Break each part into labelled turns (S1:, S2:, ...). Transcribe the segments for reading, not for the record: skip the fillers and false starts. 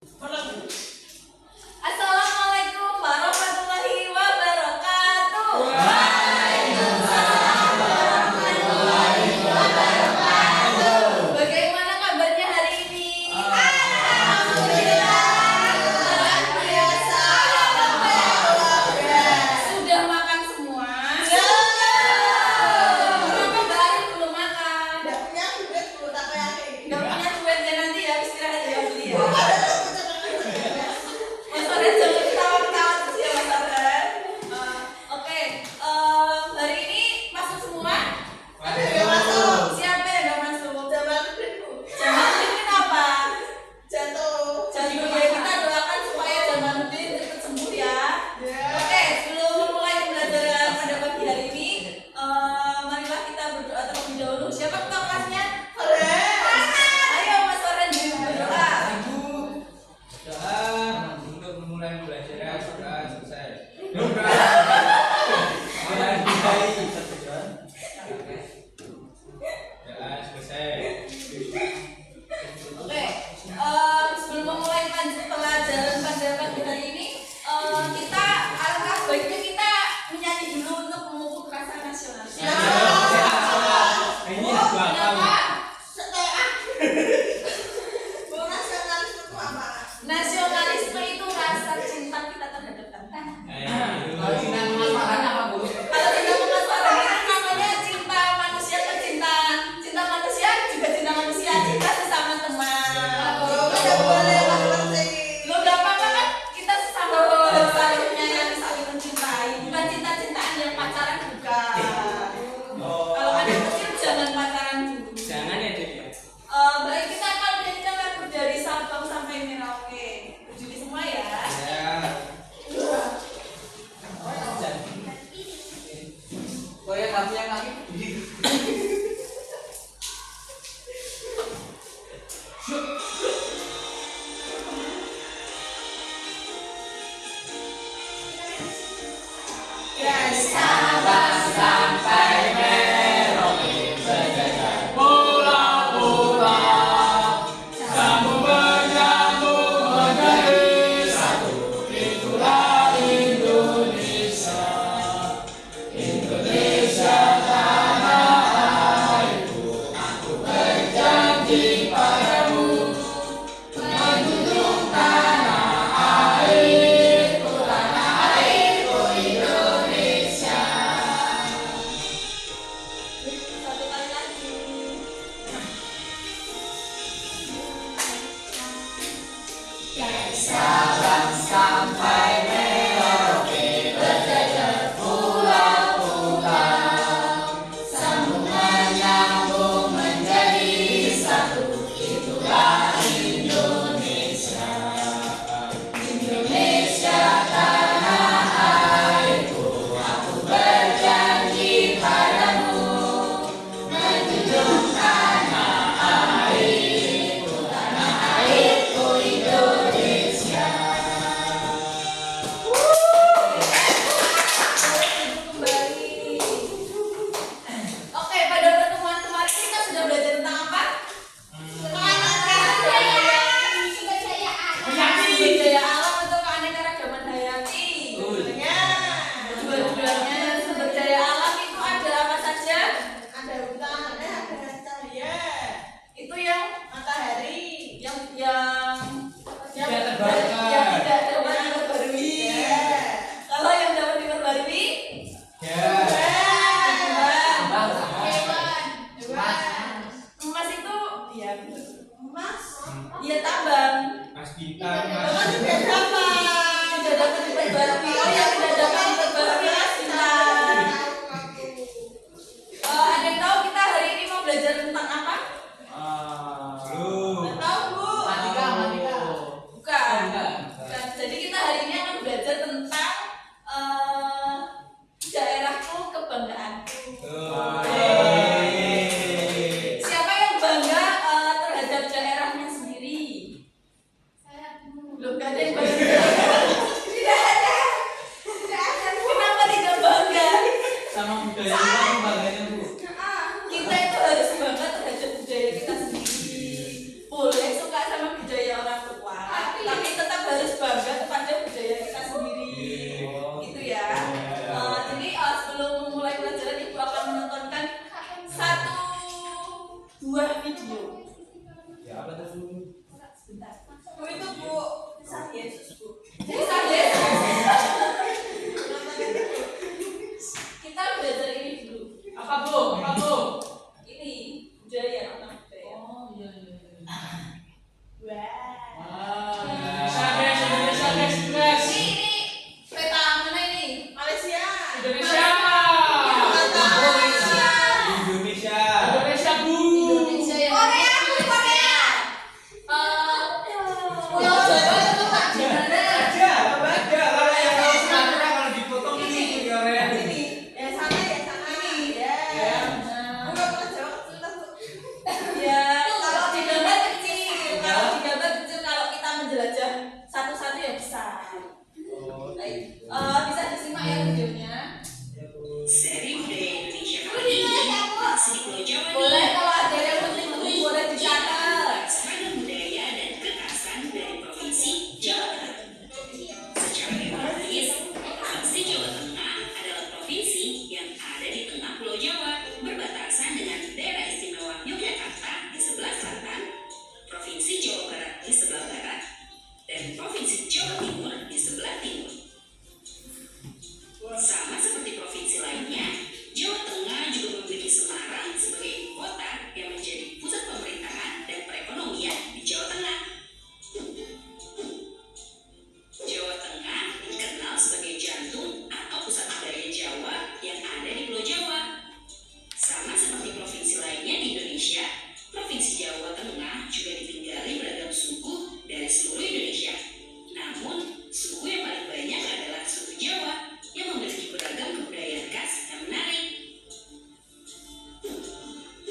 S1: Assalamualaikum warahmatullahi wabarakatuh. Bagaimana kabarnya hari ini? Alhamdulillah. Luar biasa. Sudah makan semua? Kenapa baru belum makan? Gak punya duit ya, nanti ya istirahat ya beli ya. Mas Farhan jangan ketawa-ketawa terus ya Mas Farhan. Oke, hari ini masuk semua? Siapa yang gak masuk? Jangan kenapa? Jatuh ya, kita doakan supaya Jamaluddin cepat sembuh ya. Oke, sebelum memulai pembelajaran pada pagi hari ini, marilah kita berdoa terlebih dahulu. Siapa ketua kelasnya? Ayo Mas Farhan berdoa.
S2: Doa untuk memulai pembelajaran sudah selesai. Doa selesai.
S1: Oke, sebelum memulai pelajaran pada pagi hari ini, kita alangkah baiknya kita menyanyi dulu untuk memupuk rasa nasional.
S2: Ini apa?
S1: Kenapa? Nasionalisme itu rasa cinta kita terhadap tanah. Kalau cinta Mas Farhan itu namanya cinta manusia ke cinta manusia juga cinta manusia, cinta sesama teman. Lo gak apa-apa kan kita sesama teman saling menyayangi, saling mencintai, bukan cinta-cintaan yang pacaran bukan. Kalau anak kecil jangan pacaran dulu.
S2: Jangan ya Dek.
S1: Baik, kita akan menyanyikan lagu dari Sabang sampai Merauke. Jadi semua ya. Satu kali lagi. Kembali. Oke, pada pertemuan kemarin kita sudah belajar tentang apa? Sumber daya alam atau keanekaragaman hayati. Dua-duanya sumber daya alam itu ada apa saja? Itu yang matahari, yang tidak dapat diperbarui. Kalau yang dapat diperbarui, emas itu ya iya tambang.
S2: Mas Bintang, Mas.
S1: Tidak dapat diperbarui. Oh ya, tidak dapat diperbarui Mas Bintang. Ada yang tahu kita hari ini mau belajar tentang apa?
S2: Belum.
S1: Nggak tahu Bu. Bukan. Jadi kita hari ini akan belajar tentang daerahku kebanggaanku. Siapa yang bangga terhadap daerahnya sendiri? Loh, itu Bu, kisah Yesus Bu. Kisah Yesus. Kita belajar ini dulu.
S3: Apa Bu?
S1: Ini budaya tentang budaya.
S3: Oh iya.
S1: Wah.
S3: Indonesia guys.
S1: Ini peta mana ini? Malaysia.
S3: Indonesia.
S2: Indonesia.
S3: Bu.
S1: Indonesia yang Korea. Pulau Jawa itu tak gimana?
S2: Kalau yang tahu Sumatera kalau dipotong ini Korea.
S1: Ini, yang sana ini. Ya. Pulau Jawa kecil lah Bu. Ya, kalau di gambar kecil, kalau kita menjelajah satu-satu ya besar. Baik, bisa disimak ya videonya.
S4: Seri budaya Indonesia kali ini masih di Pulau Jawa
S1: Boleh
S4: nih.
S1: kalau ada yang penting boleh dicatat.
S4: Seragam budaya dan kekhasan dari Provinsi Jawa Tengah. Secara geografis, Provinsi Jawa Tengah adalah provinsi yang ada di tengah Pulau Jawa, berbatasan dengan Daerah Istimewa Yogyakarta di sebelah selatan, Provinsi Jawa Barat di sebelah barat, dan Provinsi Jawa Timur di sebelah timur. Sama seperti provinsi lainnya, Jawa Tengah juga memiliki Semarang sebagai ibu kota yang menjadi pusat pemerintahan dan perekonomian di Jawa Tengah. Jawa Tengah dikenal sebagai jantung atau pusat budaya Jawa yang ada di Pulau Jawa. Sama seperti provinsi lainnya di Indonesia, Provinsi Jawa Tengah juga ditinggali beragam suku dari seluruh Indonesia. Namun, suku yang paling banyak adalah suku Jawa yang memiliki beragam kebudayaan khas yang menarik.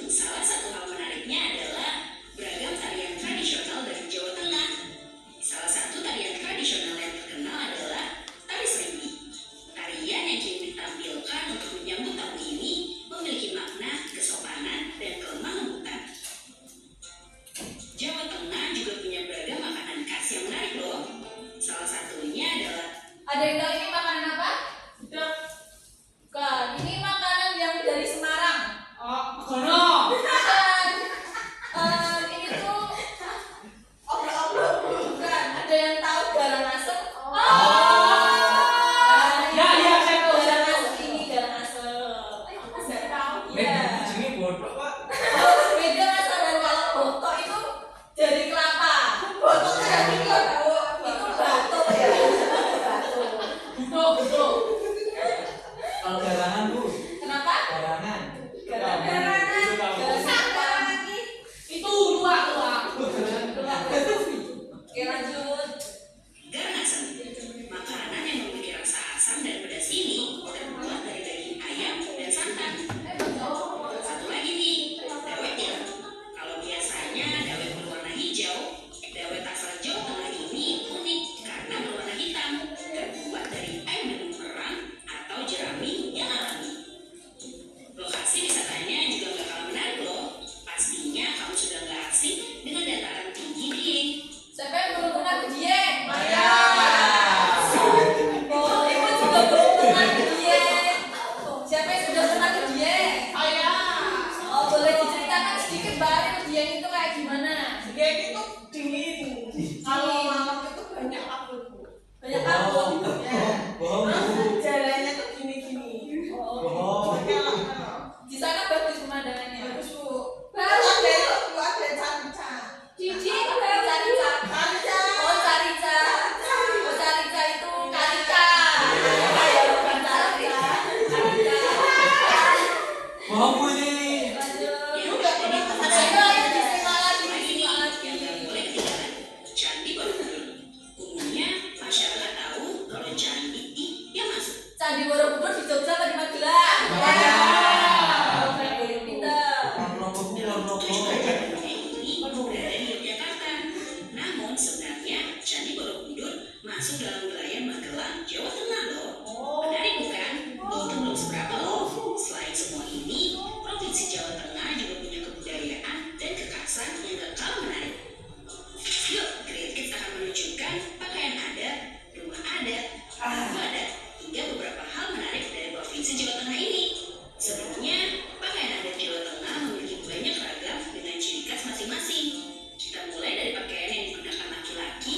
S4: Salah satu hal menariknya adalah beragam tarian tradisional dari Jawa Tengah. Salah satu tarian tradisional yang terkenal adalah tari Serimpi. Tarian yang kini ditampilkan untuk menyambut tamu ini memiliki makna kesopanan dan kelemah lembutan. Jawa Tengah juga punya beragam makanan khas yang menarik loh. Salah satunya adalah
S1: Ada yang tahu ini makanan apa? Bukan, ini makanan yang dari Semarang.
S3: Kono.
S1: Bukan. Ini tuh obrol-obrol. Bukan. Ada yang tahu garang asem?
S3: Ya, saya tahu.
S1: Garang asem ini garang asem. Saya tahu. Iya.
S2: Jenenge bodoh, Pak.
S1: Beda rasa dan kalau botok itu dari kelapa. Botok dari kelapa. Itu batok ya. Batok.
S3: Betul.
S5: Kalau garangan Bu,
S1: Kenapa?
S5: garangan.
S1: Garangan.
S3: Itu dua.
S1: Oke lanjut.
S4: Garangasem. Makanan yang memiliki rasa asam dan pedas ini terbuat dari daging ayam dan santan. Satu lagi nih, dawet ya. Kalau biasanya dawet berwarna hijau, dawet asal Jawa Tengah ini unik karena berwarna hitam, terbuat dari air minum kerang atau jerami yang alami. Lokasi wisatanya juga gak kalah menarik loh. Pastinya kamu sudah gak asing dengan dataran tinggi Dieng.
S1: Siapa yang belum pernah ke Dieng?
S2: Maya.
S1: Oh, Ibu juga belum pernah ke Dieng. Siapa yang sudah pernah ke Dieng?
S3: Saya.
S1: Oh, boleh diceritakan sedikit Mbak Ari ke Dieng itu kayak gimana?
S6: Dieng itu dingin. Kalau malam itu banyak kabut Bu.
S1: Banyak kabut.
S6: Ya.
S5: Bohong Bu.
S6: Terus jalannya tuh gini-gini.
S5: Bohong.
S1: Di sana bagus pemandangannya.
S6: Bagus Bu.
S1: Bagus.
S6: Ada canca.
S1: Cici, carica. Oh, carica. Oh, carica itu karika. Ya, bukan carica. Karika.
S5: Bohong Bu ini.
S1: Lanjut.
S4: Juga pernah
S1: Ayo, disimak lagi, disimak lagi.
S4: yang tak boleh ketinggalan, Candi Borobudur. Umumnya masyarakat tahu kalau candi yang masuk.
S1: Candi Borobudur di Jogja apa di Magelang?
S5: Magelang.
S1: Oke, pintar.
S5: Warnopo Bu, warnopo.
S4: Ini berada di Yogyakarta. Namun sebenarnya Candi Borobudur masuk dalam wilayah Magelang, Jawa Tengah loh. Menarik bukan? Itu belum seberapa loh. Selain semua ini, Provinsi Jawa Tengah juga punya kebudayaan dan kekhasan yang gak kalah menarik. Yuk, Great Kids akan menunjukkan pakaian adat, rumah adat, lagu adat, hingga beberapa hal menarik dari Provinsi Jawa Tengah ini. Sebelumnya, pakaian adat Jawa Tengah memiliki banyak ragam dengan ciri khas masing-masing. Kita mulai dari pakaian yang digunakan laki-laki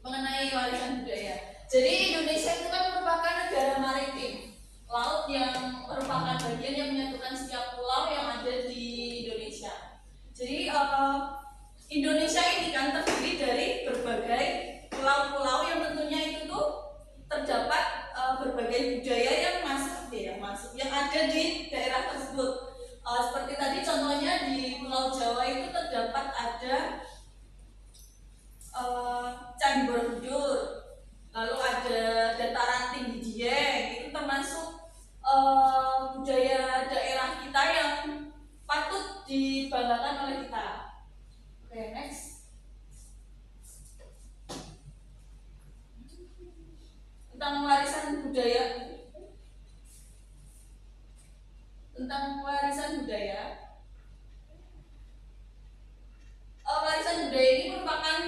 S1: mengenai warisan budaya. Jadi Indonesia itu kan merupakan negara maritim, laut yang merupakan bagian yang menyatukan setiap pulau yang ada di Indonesia. Jadi Indonesia ini kan terdiri dari berbagai pulau-pulau yang tentunya itu tuh terdapat berbagai budaya yang yang ada di daerah tersebut. Seperti tadi contohnya di Pulau Jawa itu terdapat ada Candi Borobudur, lalu ada dataran tinggi Dieng, itu termasuk budaya daerah kita yang patut dibanggakan oleh kita. Oke, next. Tentang warisan budaya. Warisan budaya ini merupakan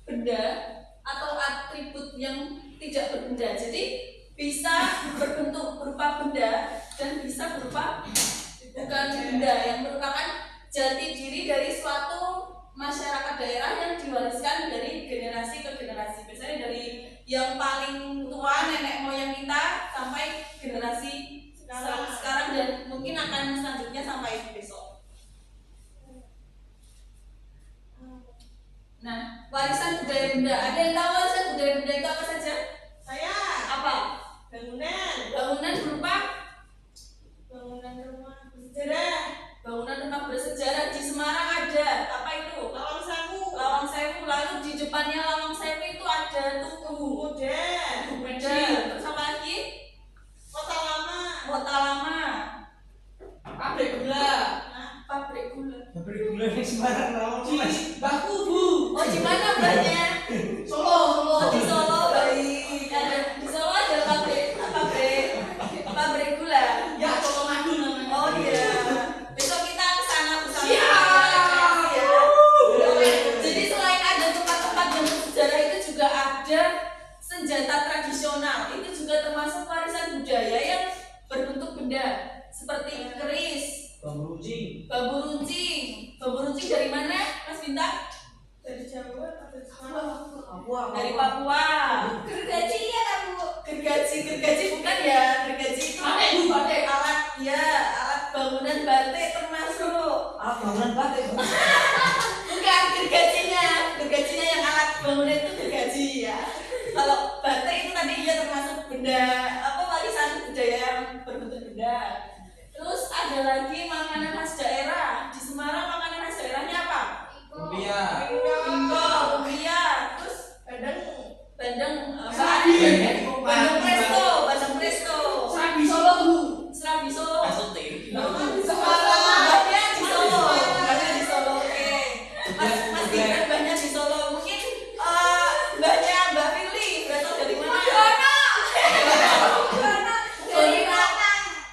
S1: benda atau atribut yang tidak berbenda. Jadi bisa berbentuk berupa benda dan bisa berupa bukan benda, yang merupakan jati diri dari suatu masyarakat daerah yang diwariskan dari generasi ke generasi. Biasanya dari yang paling tua nenek moyang kita sampai generasi sekarang dan mungkin akan selanjutnya sampai besok. Nah, warisan budaya benda. Ada yang tahu warisan budaya benda itu apa saja?
S6: Saya
S1: Apa?
S6: bangunan
S1: Berupa
S6: bangunan rumah bersejarah,
S1: bangunan rumah bersejarah di Semarang ada. Apa itu?
S6: Lawang Sewu,
S1: Lawang Sewu. Lalu di depannya Lawang Sewu itu ada Tugu
S6: Muda,
S1: Muda. Terus apa lagi?
S6: Kota Lama,
S1: Kota Lama.
S3: Pabrik gula.
S1: Pabrik gula.
S5: Pabrik gula di Semarang Rawang Mas.
S3: Baku bu.
S1: Oh, di mana mbaknya?
S6: Solo,
S1: Oh, di Solo. Baik. Ada di Solo ada pabrik gula.
S3: Ya Solo Madu namanya.
S1: Oh iya. Besok kita ke sana bersama.
S3: Siap.
S1: Ya. Oke. Jadi selain ada tempat-tempat yang bersejarah itu juga ada senjata tradisional. Itu juga termasuk warisan budaya yang berbentuk benda seperti keris,
S5: Bambu runcing.
S1: bambu runcing. Bambu runcing dari mana, Mas Bintang?
S6: dari Jawa atau dari Semarang?
S1: Dari Papua. Gergaji ya kamu? Gergaji bukan ya? Gergaji itu
S3: Batik bu, batik.
S1: alat alat bangunan batik termasuk.
S5: Bangunan batik.
S1: Bukan gergajinya yang alat bangunan itu gergaji ya. Kalau batik itu tadi dia termasuk benda warisan budaya yang berbentuk benda. Terus ada lagi makanan khas daerah. Di Semarang makanan khas daerahnya apa?
S5: Lumpia.
S1: Lumpia. Terus bandeng presto.
S3: Serabi Solo bu.
S1: Serabi Solo.
S2: Asote.
S1: Mbaknya di Solo. Oke. Mas Tinggal mbaknya di Solo. Mungkin mbaknya Mbak Firly berasal dari mana? Dari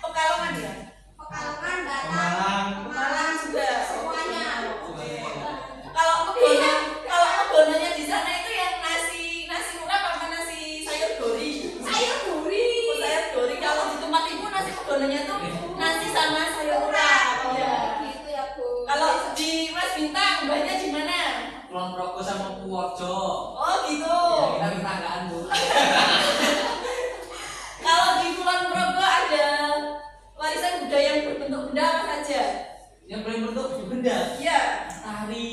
S1: Pekalongan ya?
S5: Pemalang.
S1: Malang juga.
S6: Semuanya.
S1: Oke. Kalau kegonanya di sana itu yang nasi urap apa nasi sayur dori?
S6: Sayur duri.
S1: Oh, sayur dori. Kalau di tempat ibu nasi kegonanya tuh nasi sama sayur urap. Iya.
S6: Gitu ya Bu.
S1: Kalau di Mas Bintang mbaknya di mana?
S5: Kulon Progo sama Purworejo.
S1: Oh gitu.
S5: Ya, kita tetanggaan bu.
S1: Kalau di Kulon Progo ada warisan budaya yang berbentuk benda apa saja?
S5: Yang paling bentuk benda.
S1: Iya.
S5: Tari.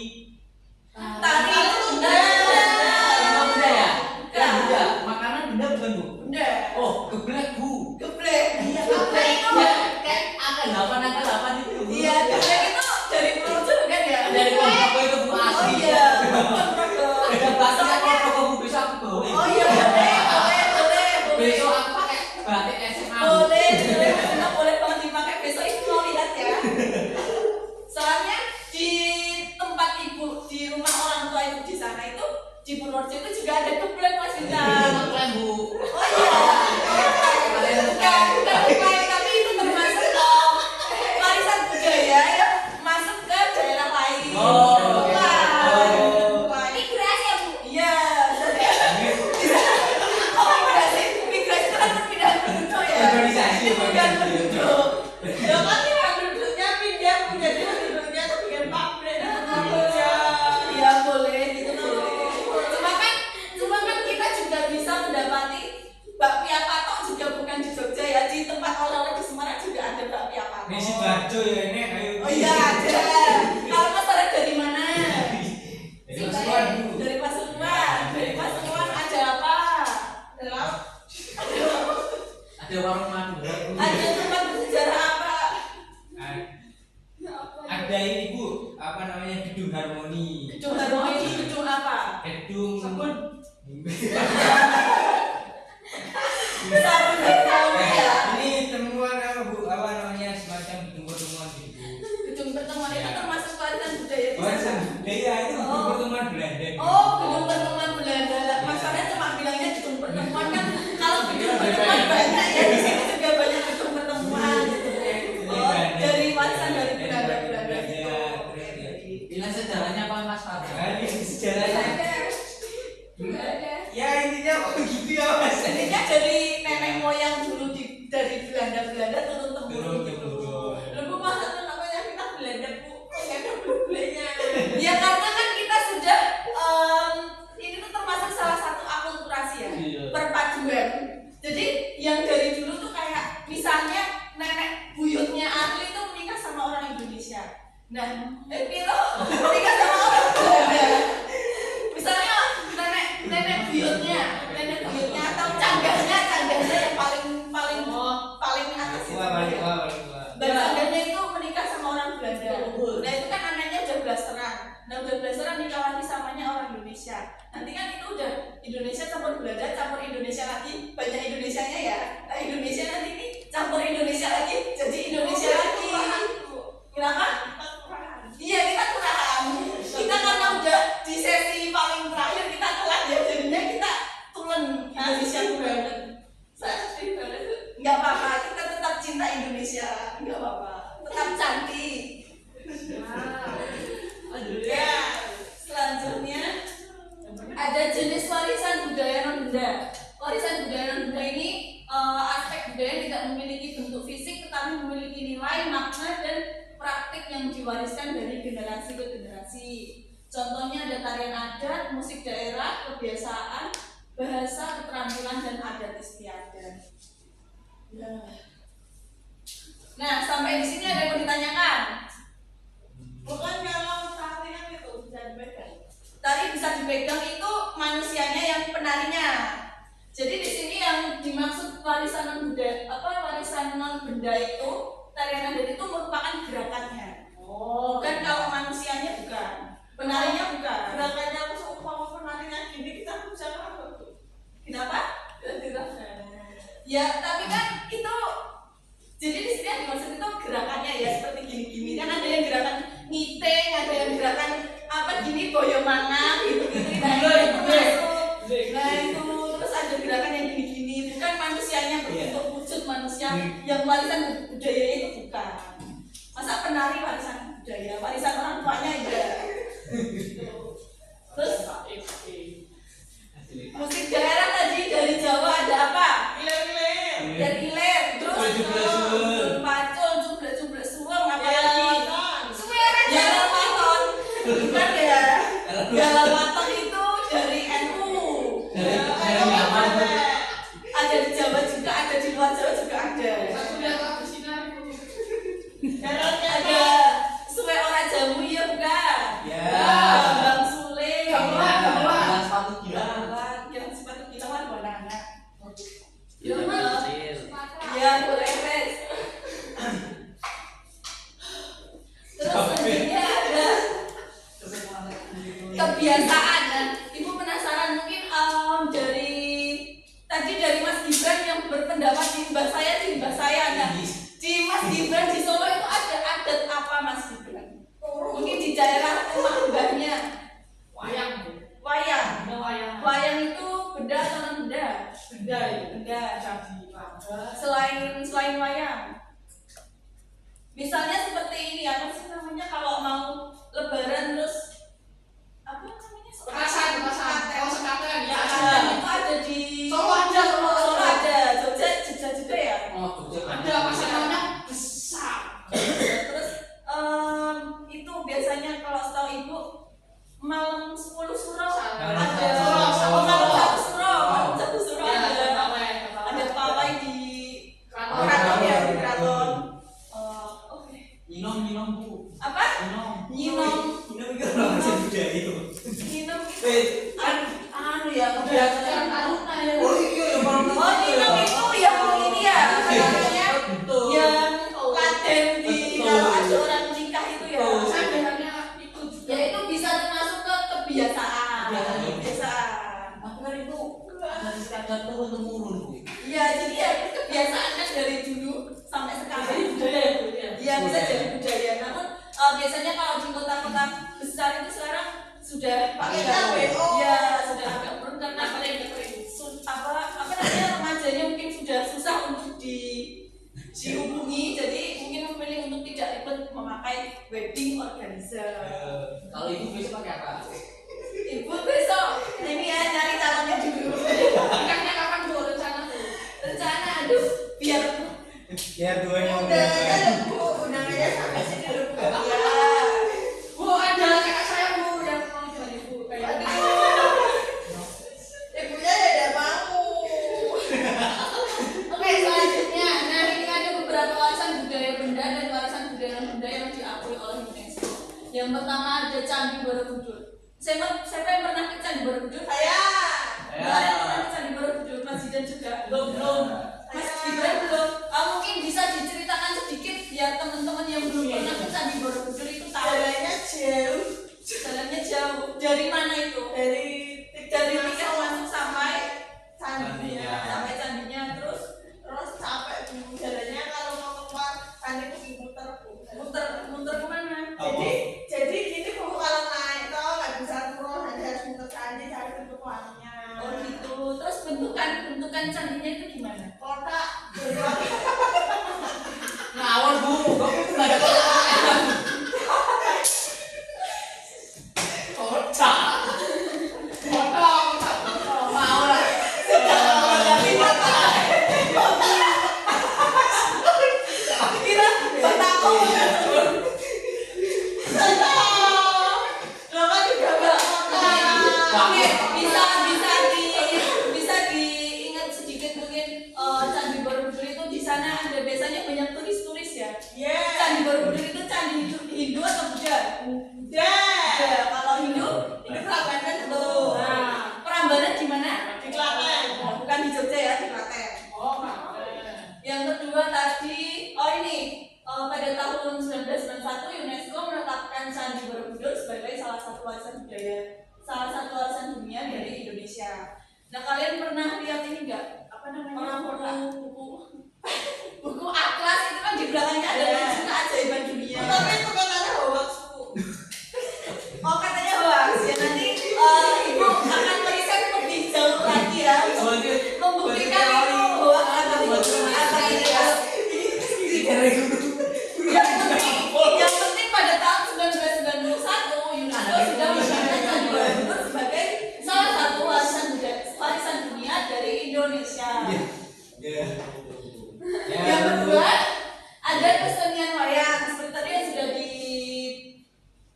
S1: Tari itu benda.
S5: Semua benda ya?
S1: Bukan.
S5: Benda. Makanan benda bukan bu?
S1: Benda.
S5: Oh, geblek bu.
S1: Geblek.
S5: Iya,
S1: Geblek itu.
S5: Ya, kan angka 8 itu bu.
S1: Iya, geblek itu dari Purworejo bukan ya?
S5: Dari Kulon Progo itu bu
S1: Oh
S5: asli.
S1: iya. Kulon Progo.
S5: Ada batik Kulon Progo bu, besok aku bawa.
S1: Oh iya, boleh.
S5: Besok aku pakai batik SMA bu.
S1: Boleh banget dipakai besok ibu mau lihat ya. Soalnya di tempat ibu, di rumah orang tua ibu di sana itu di Purworejo itu juga ada geblek Mas Bintang.
S5: Keren bu.
S1: Oh iya. Bukan, tapi itu termasuk warisan budaya yang masuk ke daerah lain.
S5: Oh.
S1: Bukan.
S6: Migrasi ya Bu.
S1: Iya. Oh, migrasi itu kan perpindahan penduduk ya.
S5: Organisasi,
S1: Itu bukan
S5: organisasi.
S1: penduduk.
S6: Ya kan penduduknya pindah menjadi penduduknya itu bikin pabrik dan bekerja.
S1: Iya boleh.
S5: harmoni.
S1: Gedung harmoni itu gedung apa?
S5: Gedung
S3: Sabun.
S1: Sabun harmoni ya.
S2: Ini temuan apa Bu? Apa namanya semacam gedung pertemuan gitu.
S1: Gedung pertemuan itu
S2: Ya.
S1: termasuk warisan budaya di
S2: Warisan
S1: sana.
S2: budaya itu gedung
S1: Oh.
S2: pertemuan Belanda.
S1: Oh, gedung pertemuan Belanda. Masalahnya cuma bilangnya gedung pertemuan kan. Kalau gedung pertemuan banyak ya di sini juga banyak gedung pertemuan gitu. Oh, dari warisan dari Belanda itu.
S5: bilang sejarahnya apa Mas Fadil?
S2: Jadi sejarahnya ya intinya begitu ya Mas.
S1: Intinya dari nenek moyang dulu dari Belanda turun temurun gitu. Lu Bu, masa tuh namanya kita Belanda Bu, nggak ada belanya. Ya karena kan kita sudah ini tuh termasuk salah satu akulturasi ya,
S5: Iya.
S1: perpaduan. Jadi yang dari dulu tuh kayak misalnya nenek buyutnya Arli itu menikah sama orang Indonesia. Nah, Piro menikah sama orang Belanda. Misalnya nenek buyutnya atau canggahnya yang paling atas itu. Bapaknya itu menikah sama orang Belanda. Nah itu kan anaknya udah blasteran. Nah udah blasteran nikah lagi samanya orang Indonesia. Nanti kan itu udah Indonesia campur Belanda, campur Indonesia lagi, banyak Indonesianya ya. Nah Indonesia nanti ini campur Indonesia lagi, jadi Indonesia lagi. Kenapa? Iya kita kurang. Kita karena udah di sesi paling terakhir kita telat ya, jadinya kita tulen Indonesia banget. Saya sedih banget. Nggak apa-apa, kita tetap cinta Indonesia. Nggak apa-apa, tetap cantik. Ya, selanjutnya ada jenis warisan budaya non benda. Warisan budaya non benda ini aspek budaya yang tidak memiliki bentuk fisik tetapi memiliki nilai, makna dan praktik yang diwariskan dari generasi ke generasi. Contohnya ada tarian adat, musik daerah, kebiasaan, bahasa, keterampilan dan adat istiadat. Nah, sampai di sini ada yang mau ditanyakan?
S6: Bukan kalau tarian itu bisa dipegang.
S1: Tari bisa dipegang itu manusianya yang penarinya. Jadi di sini yang dimaksud warisan non budaya, warisan non benda itu tarian adat itu merupakan gerakannya. Bukan kalau manusianya bukan, penarinya bukan.
S6: Gerakannya aku seumpama penarinya gini kita bisa apa tuh?
S1: Kenapa?
S6: Tidak.
S1: Ya, tapi kan itu jadi di sini yang dimaksud itu gerakannya ya seperti gini-gini. Kan ada yang gerakan ngiting, ada yang gerakan apa gini boyo mana gitu-gitu. Nah, itu masuk. Nah, itu terus ada gerakan yang gini-gini. Bukan manusianya berbentuk wujud manusia yang warisan budaya itu bukan. Masa penari warisan budaya, warisan orang tuanya ya. Terus musik daerah tadi dari Jawa ada apa?
S6: Iler-iler.
S1: Dari iler, terus pacul, jublek-jublek suweng, apa lagi? Suweren, jalan waton. Bukan ya? Jalan waton itu dari NU. Ada di Jawa juga, ada di luar Jawa juga ada.
S3: Satu lihat aku sinar itu.
S1: Ada suwe ora jamu ya bukan?
S2: Ya.
S1: Bang Sule.
S3: Gamelan.
S5: Sepatu gila.
S1: Yang sepatu kita kan buat anak.
S5: Ya,
S1: Ya, boleh res. Terus selanjutnya ada kebiasaan. Dan Ibu penasaran mungkin dari Mas Gibran yang berpendapat di mbah saya. Nah, di Mas Gibran di Solo itu ada adat apa Mas Gibran? Mungkin di daerah rumah mbahnya.
S3: Wayang.
S1: Wayang.
S3: Ada wayang.
S1: Wayang itu benda atau non benda?
S3: Benda ya.
S1: Benda.
S3: Jadi apa?
S1: Selain wayang. Misalnya seperti ini apa sih namanya kalau mau lebaran terus apa namanya?
S3: Petasan. Kalau sekaten ya
S1: Ada,
S3: ada.
S1: itu ada di
S3: Solo ada,
S1: Solo ada, Jogja juga ya.
S5: Oh,
S3: Ada pasar namanya besar.
S1: Terus itu biasanya kalau setahu ibu malam 10 suro
S3: Malam
S1: ada.
S3: satu
S1: Oh, malam
S3: suro.
S1: satu suro
S3: Ya,
S1: ada. Ada pawai di keraton ya, di keraton. Oke.
S5: Nyinom Bu.
S1: Apa? Nyinom
S2: Ini kan warisan budaya itu.
S1: itu
S5: Eh,
S1: ya kebiasaan
S3: Taruna ya.
S5: oh iya ya orang
S1: Oh, nyinom itu yang ini ya, apa namanya?
S5: betul.
S1: Yang laden di kalau ada orang menikah itu ya.
S3: Saya bilangnya itu juga.
S1: Ya itu bisa kebiasaan.
S5: Kebiasaan.
S1: Kebiasaan.
S5: Aku kan itu dari sekadar turun-temurun Bu.
S1: Iya, jadi ya kebiasaan kan dari dulu sampai sekarang. Iya, bisa jadi budaya. Namun biasanya kalau di kota-kota besar itu sekarang sudah
S6: Pakai
S1: sudah-
S6: WO.
S1: Iya, sudah agak turun karena apa namanya remajanya mungkin sudah susah untuk dihubungi, jadi mungkin memilih untuk tidak ikut memakai wedding organizer.
S5: Kalau ibu biasa pakai apa?
S1: Ibu besok ini ya nyari calonnya dulu.
S3: Nikahnya kapan Bu rencana Bu?
S1: Rencana aduh biar
S2: Biar duanya
S6: Undangannya ada Bu, undangannya sampai sini dulu Bu.
S1: ya.
S3: Bu ada kakak saya Bu yang mau jadi Bu kayak
S6: Ibunya ya udah mau.
S1: Oke, selanjutnya, nah ini ada beberapa warisan budaya benda dan warisan budaya non-benda yang diakui oleh UNESCO. Yang pertama ada Candi Borobudur. Siapa yang pernah ke Candi Borobudur?
S6: Saya.
S1: Nggak ada yang pernah ke Candi Borobudur, Mas Zidan juga belum. Mas Gibran belum. Mungkin bisa diceritakan sedikit biar teman-teman yang belum pernah ke Candi Borobudur itu tahu.
S6: Jalannya jauh.
S1: Jalannya jauh. Dari mana itu?
S6: Dari
S1: Dari tiket masuk sampai
S6: candinya.
S1: sampai candinya terus
S6: Capek Bu. Jalannya kalau mau keluar candi itu diputer Bu.
S1: muter kemana?
S6: Jadi gini Bu, kalau naik tol nggak bisa turun, nanti harus muter candi cari pintu keluarnya.
S1: Oh gitu. Terus bentukan candinya itu gimana?
S6: Kotak.
S5: Ngawur Bu, kok itu nggak ada kotak?
S3: kocak.
S5: Mau lah.
S1: Kira betako.
S6: Lo kan juga nggak kotak.
S1: Oke, bisa diingat sedikit mungkin Candi Borobudur itu di sana ada biasanya banyak turis-turis ya.
S6: Yeah.
S1: Candi Borobudur itu candi Hindu atau Buddha?
S6: Yeah.
S1: Buddha. Kalau Hindu itu Prambanan tuh. Nah, Prambanan di mana?
S6: Di Klaten.
S1: Nah, bukan di Jogja ya, di Klaten.
S3: Oh Pak.
S1: Yang kedua tadi, pada tahun 1991 UNESCO menetapkan Candi Borobudur sebagai salah satu warisan dunia dari Indonesia. Nah, kalian pernah lihat ini enggak? Apa namanya? Buku atlas itu kan di belakangnya ada tulisan keajaiban dunia.
S6: Tapi itu kan ada hoax Bu.
S1: Oh, katanya hoax ya. Nanti ibu akan meriset lebih jauh lagi ya.
S5: Oh, itu
S1: Membuktikan itu hoax atau ini ya. Yang penting pada tahun 1991 UNESCO sudah menetapkan Candi Borobudur sebagai salah satu warisan dunia dari Indonesia. Yang kedua ada kesenian wayang seperti tadi yang sudah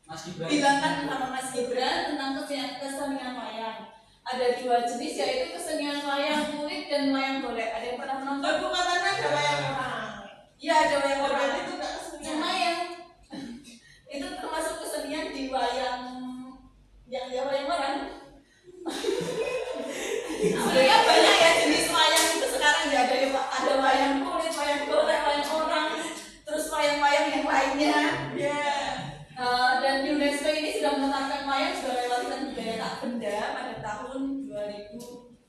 S5: Mas Gibran.
S1: dibilangkan sama Mas Gibran tentang kesenian wayang. Ada dua jenis yaitu kesenian wayang kulit dan wayang golek. Ada yang pernah menonton?
S6: Tapi katanya ada wayang orang.
S1: Iya, ada wayang
S6: Orang
S1: orang.
S6: itu nggak kesenian.
S1: Cuma yang itu termasuk kesenian di wayang yang dia wayang orang. Sebenarnya banyak ya jenis wayang itu sekarang ya ada wayang kulit, wayang golek, wayang orang, terus wayang-wayang yang lainnya. Dan UNESCO ini sudah menetapkan wayang sebagai warisan budaya tak benda pada tahun 2008.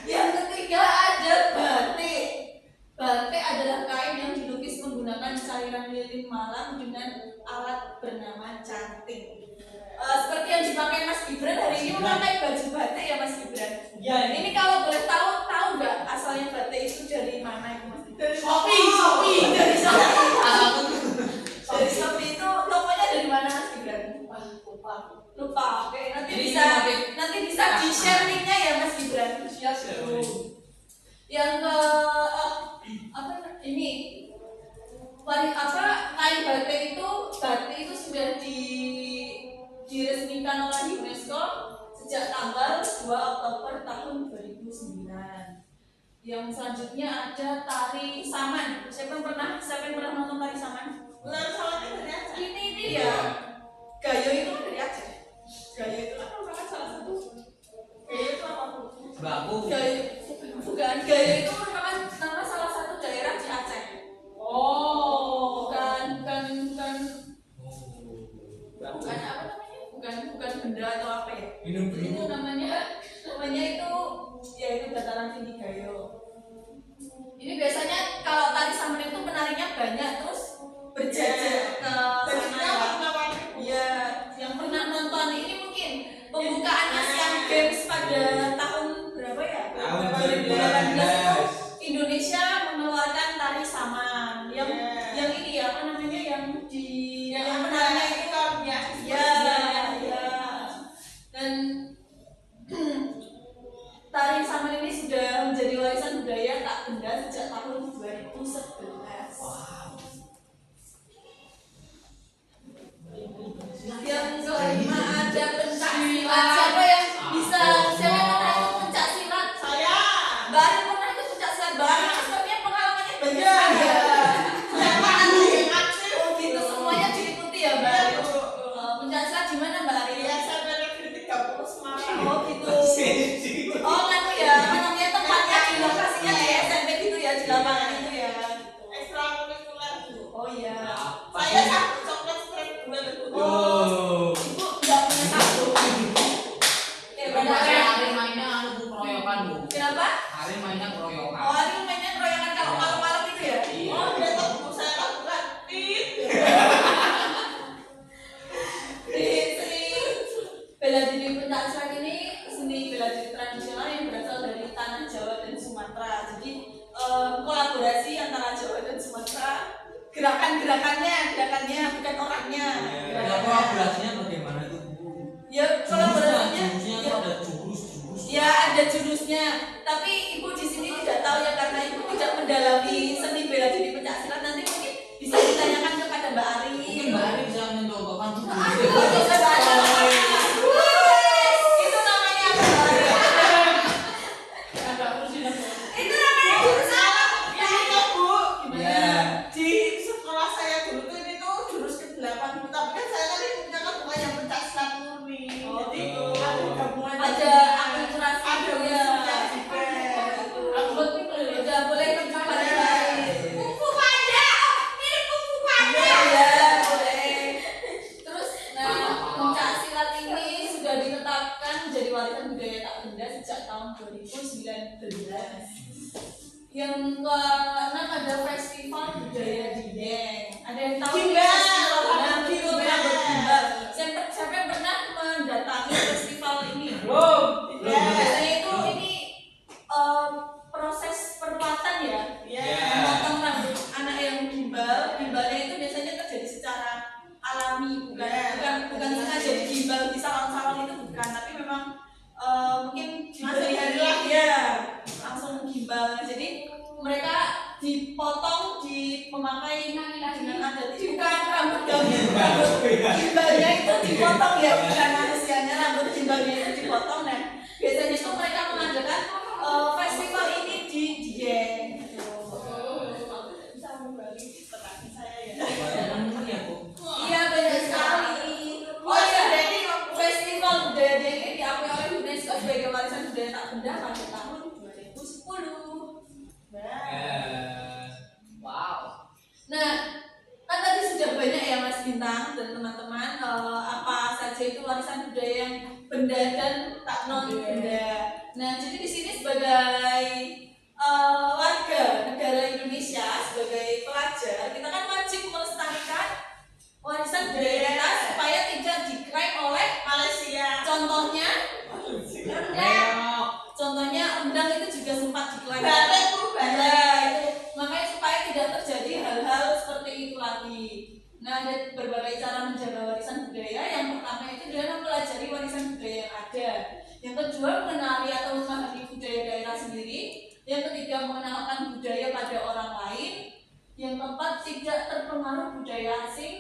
S1: Yang ketiga ada batik. Batik adalah kain yang dilukis menggunakan cairan lilin malam dengan alat bernama canting. Seperti yang dipakai Mas Gibran hari ini memakai baju batik ya Mas Gibran.
S5: Ya,
S1: Ini kalau boleh tahu nggak asalnya batik itu dari mana itu Mas Gibran?
S6: Dari
S3: Shopee.
S1: Dari Shopee.
S5: Aku tuh
S1: Dari Shopee itu logonya dari mana Mas Gibran? Lupa. Oke, nanti bisa di-share linknya ya Mas Gibran. Yang ke kain batik itu sudah diresmikan oleh UNESCO sejak tanggal 2 Oktober tahun 2009. Yang selanjutnya ada tari saman. Siapa yang pernah nonton tari saman?
S6: Bulan salonnya dari Aceh.
S1: Ini ya. Gayo itu kan dari Aceh. Gayo itu kan merupakan salah satu. Gayo itu apa Bu?
S5: baku.
S1: Gayo bukan. Gayo itu merupakan nama salah satu daerah di Aceh. apa namanya yang di
S6: yang menariknya itu kalau biasa
S1: ya. Dan tari saman ini sudah menjadi warisan budaya tak benda sejak tahun 2011. Yang kelima ada pencak silat. Siapa yang bisa? Siapa yang pernah ikut pencak silat?
S6: saya
S1: Mbak Ari pernah ikut pencak silat. Mbak Ari sebenarnya pengalamannya banyak
S6: Iya.
S1: sekali ya.
S6: siapa ada yang aktif
S1: Oh gitu, semuanya diikuti ya Mbak Ari. Pencak silat di mana Mbak Ari?
S6: ya saya dari kritik 30 Semarang
S1: Oh gitu. Oh kan ya, apa namanya tempatnya di lokasinya di SMP gitu ya, di lapangan itu ya.
S6: ekstrakurikuler
S1: Oh iya.
S6: saya satu coklat strip bulan itu
S1: Oh, ibu nggak punya satu.
S5: Pokoknya hari mainnya anu Bu, keroyokan Bu.
S1: Kenapa?
S5: Hari mainnya keroyokan.
S1: Oh, ini mainnya keroyokan kalau malam-malam itu ya?
S5: Iya.
S6: oh dia tahu bu saya lakukan tit
S1: Di seni bela diri pencak silat ini seni bela diri tradisional yang berasal dari tanah Jawa dan Sumatera. Jadi kolaborasi antara Jawa dan Sumatera. Gerakannya bukan orangnya.
S5: Ya kolaborasinya bagaimana itu Bu?
S1: Ya kolaborasinya.
S5: Jurusnya itu ada jurus.
S1: Ya ada jurusnya, tapi ibu di sini tidak tahu ya karena ibu tidak mendalami seni bela diri pencak silat. Nanti mungkin bisa ditanyakan kepada Mbak Ari.
S5: Mungkin Mbak Ari bisa mencontohkan jurus.
S1: Aduh, bisa baca. Itu namanya apa? Itu namanya jurus apa?
S6: ya itu bu
S5: Ya.
S6: di sekolah saya dulu tuh ini tuh jurus ke-8 bu tapi kan saya kan ikutnya kan bukan yang pencak silat murni
S1: Oh,
S6: jadi
S1: gitu.
S6: ada gabungan
S1: Ada akulturasi
S6: ada
S1: ya.
S6: musiknya juga
S1: Udah boleh tunjuk pada lain.
S6: Kungfu Panda ini Kungfu Panda
S1: Ya, boleh. Terus, nah, pencak silat ini sudah ditetapkan menjadi warisan budaya tak benda sejak tahun 2019. Yang keenam ada festival budaya Dieng. Ada yang tahu nih
S6: Gimbal.
S1: festival budaya
S6: Gimbal.
S1: Gimbal? Siapa yang pernah mendatangi festival ini?
S6: Ya.
S1: Biasanya itu ini proses perawatan ya.
S6: Ya.
S1: Memotong rambut anak yang gimbal. Gimbalnya itu biasanya terjadi secara alami, bukan sengaja digimbal di salon-salon itu bukan, tapi memang mungkin
S6: Hari-hari
S1: hari
S6: lah.
S1: ya langsung gimbal. Jadi mereka dipotong memakai dengan adat. Bukan rambut gimbalnya itu dipotong ya, bukan manusianya, rambut gimbalnya itu dipotong. Nah biasanya itu mereka mengadakan festival ini di Dieng.
S6: Bisa membagi petani saya ya.
S5: Banyak ya Bu.
S1: Iya banyak sekali. Oh iya, jadi festival budaya Dieng ini diakui oleh UNESCO sebagai warisan budaya tak benda pada tahun 2010.
S5: Wow.
S1: Nah, kan tadi sudah banyak ya Mas Bintang dan teman-teman apa saja itu warisan budaya yang benda dan tak non benda. Nah, jadi di sini sebagai warga negara Indonesia, sebagai pelajar, kita kan wajib melestarikan warisan budaya kita supaya tidak diklaim oleh
S6: Malaysia.
S1: contohnya Contohnya rendang itu juga sempat diklaim.
S6: Batik Bu, batik.
S1: Nah, itu makanya supaya tidak terjadi hal-hal seperti itu lagi. Nah, ada berbagai cara menjaga warisan budaya. Yang pertama itu adalah mempelajari warisan budaya yang ada. Yang kedua, mengenali atau memahami budaya daerah sendiri. Yang ketiga, mengenalkan budaya pada orang lain. Yang keempat, tidak terpengaruh budaya asing.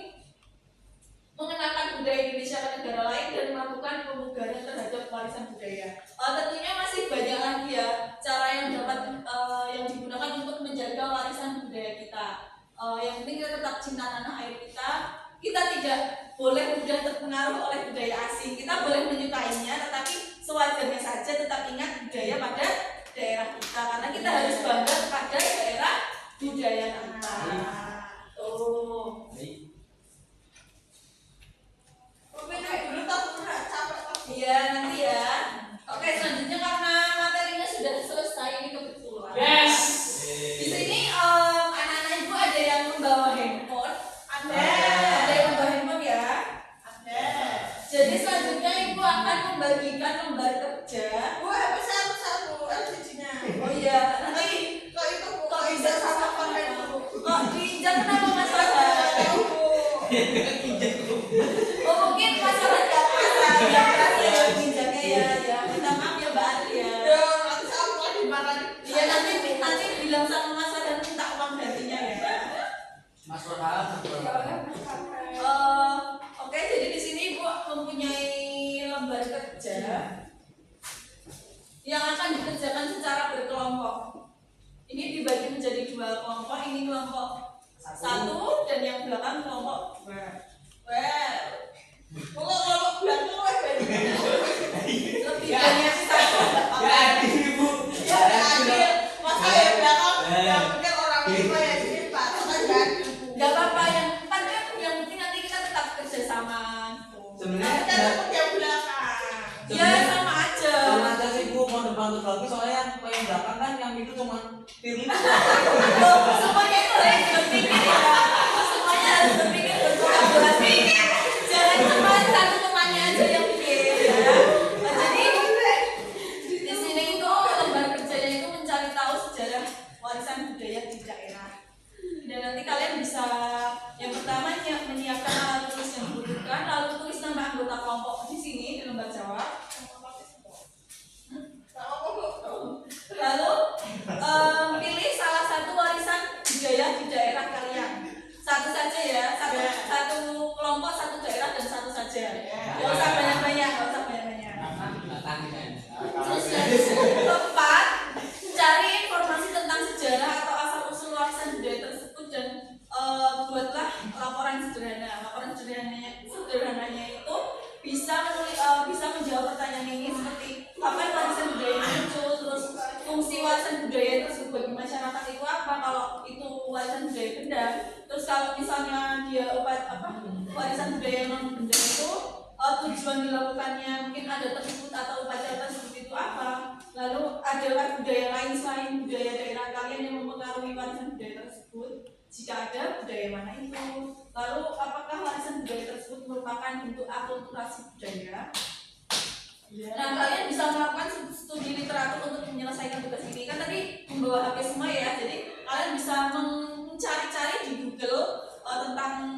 S1: Mengenalkan budaya Indonesia ke negara lain dan melakukan pemugaran terhadap warisan budaya. Tentunya masih banyak lagi ya cara yang dapat yang digunakan untuk menjaga warisan budaya kita. Yang penting kita tetap cinta tanah air kita. Kita tidak boleh mudah terpengaruh oleh budaya asing. Kita boleh menyukainya, tetapi sewajarnya saja tetap ingat budaya pada daerah kita karena kita harus bangga kepada daerah budaya kita.
S6: Dulu tak pernah capek tapi
S1: Iya nanti ya. Oke selanjutnya karena materinya sudah selesai ini kebetulan.
S2: Yes.
S1: Di sini anak-anak ibu ada yang membawa handphone.
S6: ada.
S1: Ada yang membawa handphone ya.
S6: Ada.
S1: Jadi selanjutnya ibu akan membagikan lembar kerja.
S6: Bu, apa satu-satu LCD-nya?
S1: Oh iya nanti
S6: Kok itu Bu,
S1: kok
S6: kok
S1: bisa
S6: bisa sama
S1: sama
S6: konten Bu?
S1: kok di Oh mungkin masalah yang merasa ya pinjamnya ya minta maaf ya Mbak Ari ya.
S6: Ya, nanti sama dimarahin.
S1: Ya nanti bilang sama Mas dan minta uang gantinya ya.
S5: Mas Ronald.
S1: Oke, jadi di sini Ibu mempunyai lembar kerja yang akan dikerjakan secara berkelompok. Ini dibagi menjadi 2 kelompok. Ini kelompok 1 dan yang belakang kelompok 2.
S6: Kalau belakang
S1: Lebih banyak 1.
S2: Ya, Ibu.
S6: ya adil. Masa yang belakang yang penting orang lima ya sini Pak. Kan adil.
S1: Gak apa-apa, yang penting yang penting nanti kita tetap kerjasama.
S2: Sebenarnya
S6: Kita dapat yang belakang.
S1: Ya sama aja.
S5: Sama aja sih Bu, mau depan terus lagi soalnya yang belakang kan yang itu cuma pilih.
S1: Semuanya itu harus berpikir ya. Semuanya harus berpikir berkolaborasi. Jangan cuma satu temannya aja yang pikir ya. Nah, jadi di sini itu lembar kerjanya itu mencari tahu sejarah warisan budaya di daerah. Dan nanti kalian bisa yang pertama menyiapkan alat tulis yang dibutuhkan, lalu tulis nama anggota kelompok di sini di lembar jawab. Lalu pilih salah satu warisan budaya di daerah kalian. Satu saja ya, satu kelompok, satu daerah dan satu saja. Gak usah banyak-banyak, gak usah banyak-banyak. Terus yang keempat, cari informasi tentang sejarah atau asal usul warisan budaya tersebut dan buatlah laporan sederhana. Laporan sederhananya itu bisa menjawab pertanyaan ini seperti kapan warisan budaya ini muncul, terus fungsi warisan budaya tersebut bagi masyarakat itu apa, kalau itu warisan budaya benda, terus kalau misalnya dia warisan budaya non benda itu tujuan dilakukannya mungkin ada tersebut atau upacara tersebut itu apa, lalu adakah budaya lain selain budaya daerah kalian yang mempengaruhi warisan budaya tersebut, jika ada budaya mana itu, lalu apakah warisan budaya tersebut merupakan bentuk akulturasi budaya. Nah, kalian bisa melakukan studi literatur untuk menyelesaikan tugas ini. Kan tadi membawa HP semua ya, jadi kalian bisa mencari-cari di Google tentang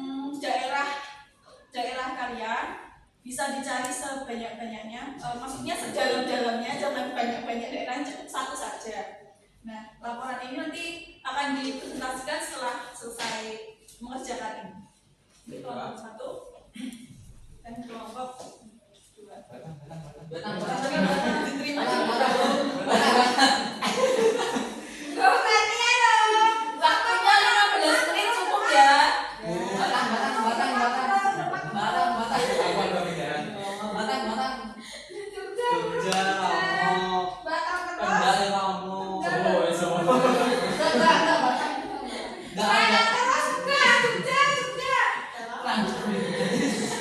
S1: daerah kalian. Bisa dicari sebanyak-banyaknya, maksudnya sedalam-dalamnya, jangan banyak-banyak daerah, cukup satu saja. Nah, laporan ini nanti akan dipresentasikan setelah selesai mengerjakan ini. Ini kelompok 1 dan kelompok 2. Diterima waktunya 15 menit cukup ya.
S5: Jogja, Kendal kamu.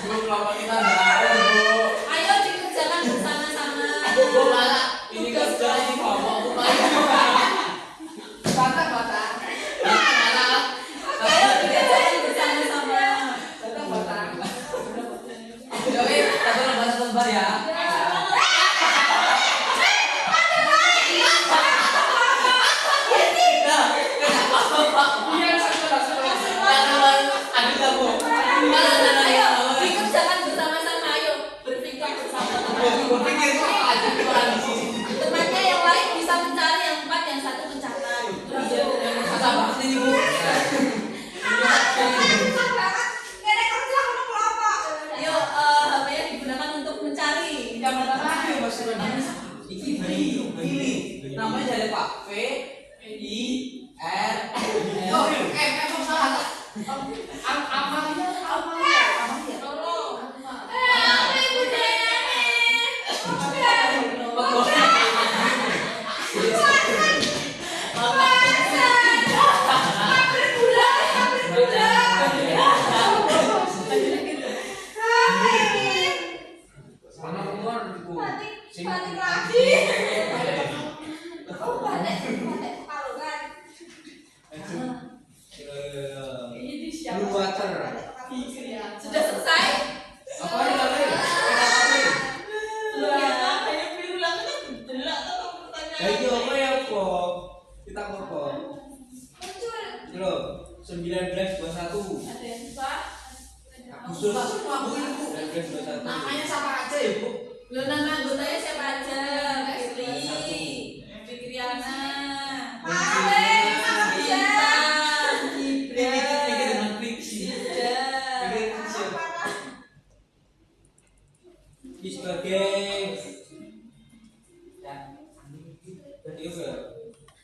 S5: Bu, kalau kita nggak ada Bu.
S1: Ayo dikerjakan bersama-sama.
S5: Bu, malah ini kerja ini kelompok Bu.
S1: Ayo dikerjakan bersama-sama.
S5: Jadi, satu lembar ya.
S1: Ayo dikerjakan bersama-sama. Ayo berpikir bersama-sama. Temannya yang lain bisa mencari yang 4, yang 1 mencatat.
S5: Susah banget ini Bu.
S1: Ayo HP-nya digunakan untuk mencari.
S5: Ini namanya dari Pak V I R L.
S2: Blue water.
S1: Sudah selesai?
S2: Apa ini namanya?
S1: Belum ya?
S6: Kayak biru lagi kan gelak tuh pertanyaan.
S2: Ya itu apa ya kok? Kita kok. Belum. 1921.
S1: Ada yang susah?
S5: Khusus Bu Ibu. Namanya siapa aja ya Bu?
S1: Lo nama anggotanya siapa aja? Fikri, Fikriana, Intan, Gibran, Sida.
S2: Sebagai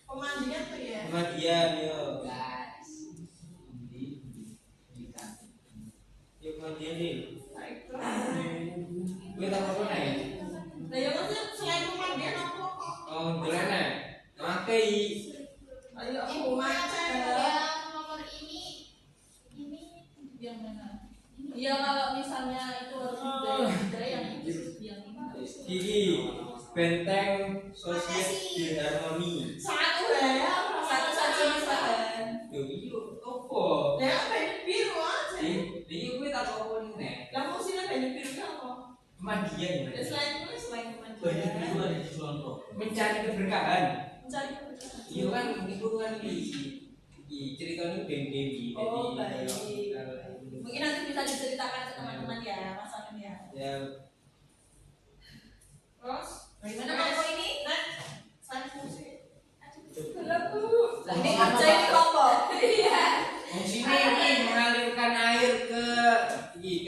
S6: Pemandian tuh ya.
S2: kematian yo. Yuk kematian nih. Gue tak apa nih.
S6: Nah ya maksudnya selain pemandian apa kok?
S2: Oh, jalan nih. Makai.
S6: Ayo aku
S3: Ibu
S6: maca.
S3: yang nomor ini
S1: Yang mana? Iya kalau misalnya itu budaya yang ini.
S2: Gigi benteng sosial di harmoni.
S6: Satu ya.
S1: Satu saja misalkan.
S2: Yo iyo apa?
S6: Ya banyak biru aja.
S5: Ini gue tak tahu nih.
S6: Lah fungsinya banyak biru apa?
S2: Kematian.
S6: Ya selain itu selain
S5: Banyak
S6: pemandian.
S5: itu ada di Solo.
S2: Mencari keberkahan.
S1: Mencari
S2: Iya kan itu kan di ceritanya Ben Dewi.
S1: Oh, baik. Mungkin nanti bisa diceritakan ke teman-teman ya, Mas Amin ya.
S2: Ya
S6: Terus
S1: Bagaimana kelompok ini?
S6: selain fungsi.
S1: Ini kerja ini kelompok. Iya.
S2: fungsinya ini mengalirkan air ke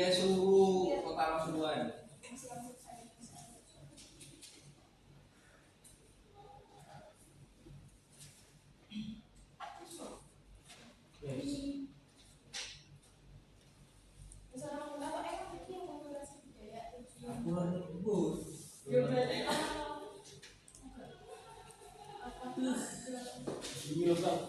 S2: seluruh kota Pasuruan.
S5: Aku harus Bu.
S6: Ya berarti
S5: Ini loh Bang.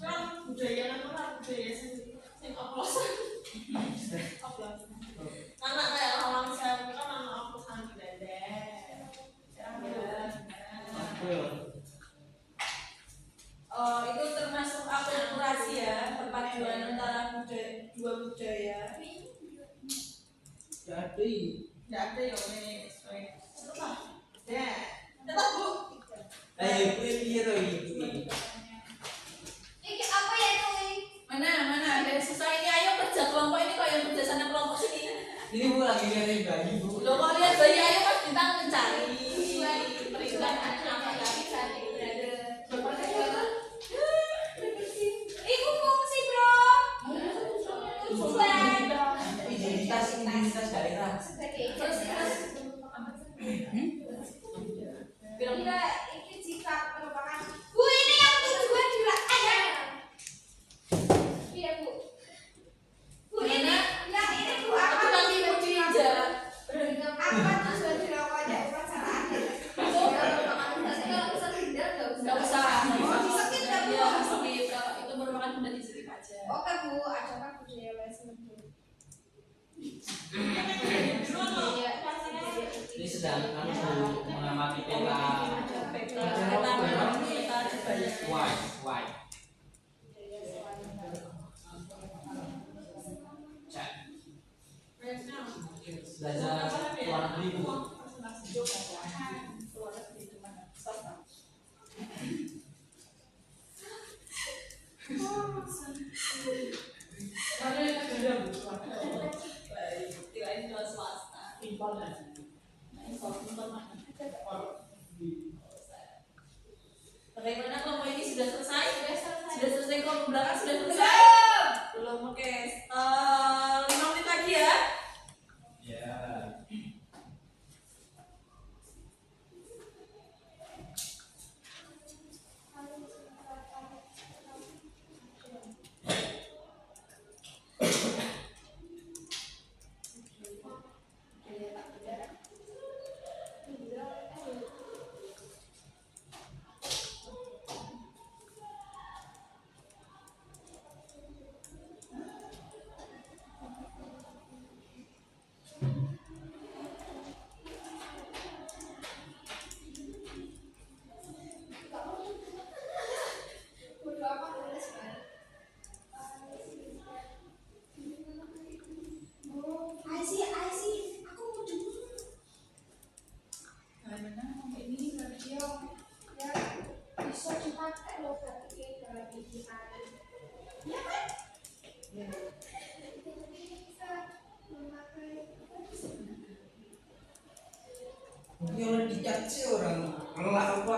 S6: kan budaya apa budaya sing oplosan. Anak kayak orang saya kan anak oplosan dede.
S1: Oh, itu termasuk akulturasi ya, perpaduan antara dua budaya.
S5: Jadi
S6: Nggak ada ya wes. Tetap. Ya. Tetap Bu.
S2: Ayo gue lihat lagi.
S3: ini apa ya itu
S1: Mana dari susah ini ayo kerja kelompok ini kok yang kerja sana kelompok sini.
S5: ini Bu lagi lihat bayi Bu.
S1: Lo kalau lihat bayi ayo mas bintang mencari
S3: peringatan apa lagi saat ini berada berpercaya ibu fungsi bro tujuan
S5: Identitas daerah.
S3: terus bila ini jika merupakan bu ini yang tujuan juga ada iya bu ini yang ini bu apa
S1: Itu nanti mau diinjak.
S3: apa tujuan dilakukan ada upacara akhir
S1: Nggak usah.
S3: Sakit nggak, Bu?
S1: Iya, sakit. Itu merupakan benda dicerit aja.
S3: oke bu acara budaya western bu
S5: Ini sedang aku mengamati peta why. Cek. Belajar luar negeri Bu.
S1: Kirain jual swasta. Bagaimana kelompok ini sudah selesai? Sudah selesai kelompok belakang sudah selesai? Belum, oke. 5 menit lagi ya.
S2: Ya. Ini orang dicat sih orang. Ngelak apa?